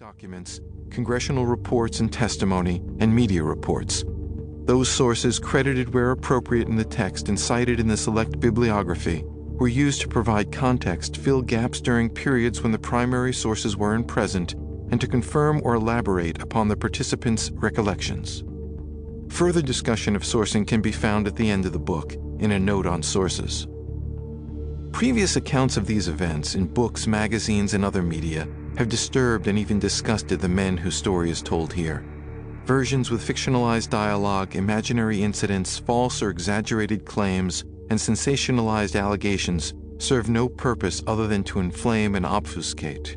documents, congressional reports and testimony, and media reports. Those sources credited where appropriate in the text and cited in the select bibliography were used to provide context, fill gaps during periods when the primary sources weren't present, and to confirm or elaborate upon the participants' recollections. Further discussion of sourcing can be found at the end of the book, in a note on sources. Previous accounts of these events in books, magazines, and other media have disturbed and even disgusted the men whose story is told here. Versions with fictionalized dialogue, imaginary incidents, false or exaggerated claims, and sensationalized allegations serve no purpose other than to inflame and obfuscate.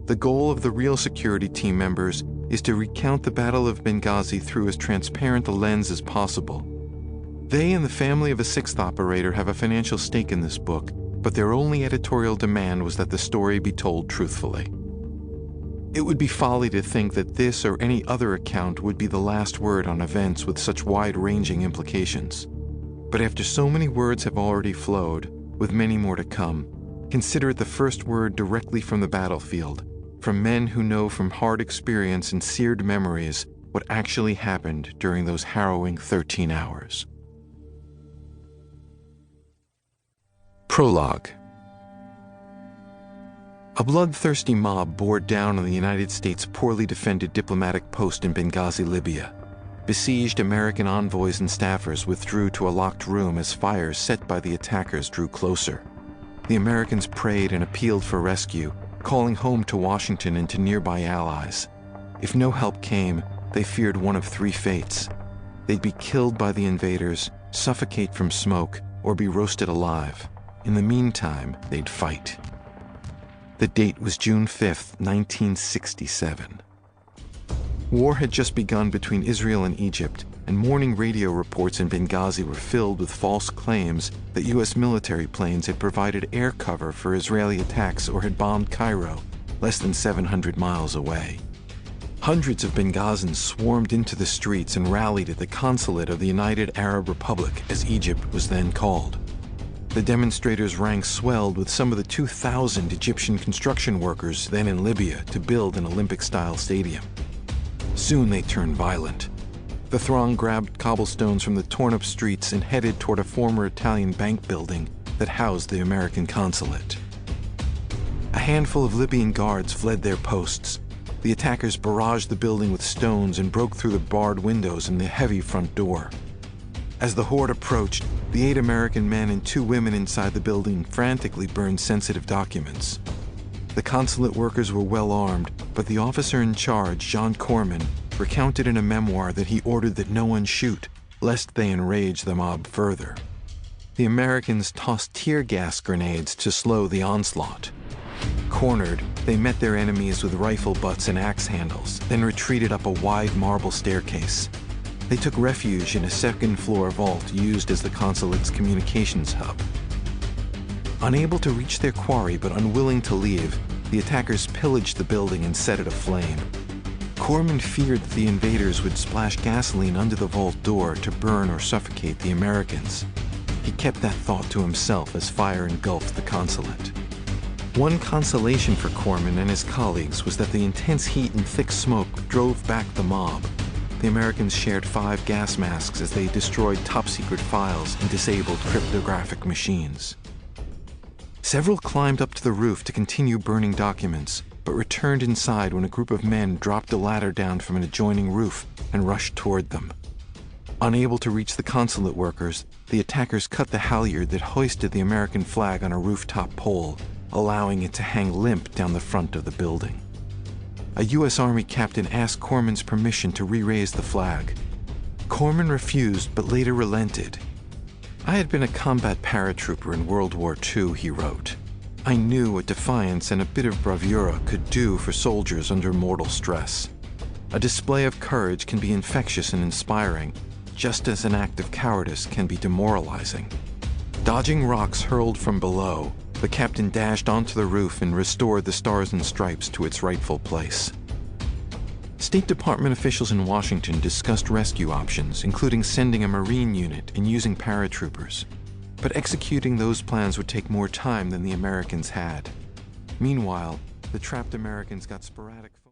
The goal of the real security team members is to recount the Battle of Benghazi through as transparent a lens as possible. They and the family of a sixth operator have a financial stake in this book, but their only editorial demand was that the story be told truthfully. It would be folly to think that this or any other account would be the last word on events with such wide-ranging implications. But after so many words have already flowed, with many more to come, consider it the first word directly from the battlefield, from men who know from hard experience and seared memories what actually happened during those harrowing 13 hours. Prologue. A bloodthirsty mob bore down on the United States' poorly defended diplomatic post in Benghazi, Libya. Besieged American envoys and staffers withdrew to a locked room as fires set by the attackers drew closer. The Americans prayed and appealed for rescue, calling home to Washington and to nearby allies. If no help came, they feared one of three fates. They'd be killed by the invaders, suffocate from smoke, or be roasted alive. In the meantime, they'd fight. The date was June 5th, 1967. War had just begun between Israel and Egypt, and morning radio reports in Benghazi were filled with false claims that U.S. military planes had provided air cover for Israeli attacks or had bombed Cairo, less than 700 miles away. Hundreds of Benghazans swarmed into the streets and rallied at the consulate of the United Arab Republic, as Egypt was then called. The demonstrators' ranks swelled with some of the 2,000 Egyptian construction workers then in Libya to build an Olympic-style stadium. Soon they turned violent. The throng grabbed cobblestones from the torn-up streets and headed toward a former Italian bank building that housed the American consulate. A handful of Libyan guards fled their posts. The attackers barraged the building with stones and broke through the barred windows and the heavy front door. As the horde approached, the 8 American men and 2 women inside the building frantically burned sensitive documents. The consulate workers were well armed, but the officer in charge, Jon Krasinski, recounted in a memoir that he ordered that no one shoot, lest they enrage the mob further. The Americans tossed tear gas grenades to slow the onslaught. Cornered, they met their enemies with rifle butts and axe handles, then retreated up a wide marble staircase. They took refuge in a second-floor vault used as the consulate's communications hub. Unable to reach their quarry but unwilling to leave, the attackers pillaged the building and set it aflame. Corman feared that the invaders would splash gasoline under the vault door to burn or suffocate the Americans. He kept that thought to himself as fire engulfed the consulate. One consolation for Corman and his colleagues was that the intense heat and thick smoke drove back the mob. The Americans shared 5 gas masks as they destroyed top-secret files and disabled cryptographic machines. Several climbed up to the roof to continue burning documents, but returned inside when a group of men dropped a ladder down from an adjoining roof and rushed toward them. Unable to reach the consulate workers, the attackers cut the halyard that hoisted the American flag on a rooftop pole, allowing it to hang limp down the front of the building. A U.S. Army captain asked Corman's permission to re-raise the flag. Corman refused, but later relented. "I had been a combat paratrooper in World War II," he wrote. "I knew what defiance and a bit of bravura could do for soldiers under mortal stress. A display of courage can be infectious and inspiring, just as an act of cowardice can be demoralizing." Dodging rocks hurled from below, the captain dashed onto the roof and restored the Stars and Stripes to its rightful place. State Department officials in Washington discussed rescue options, including sending a Marine unit and using paratroopers. But executing those plans would take more time than the Americans had. Meanwhile, the trapped Americans got sporadic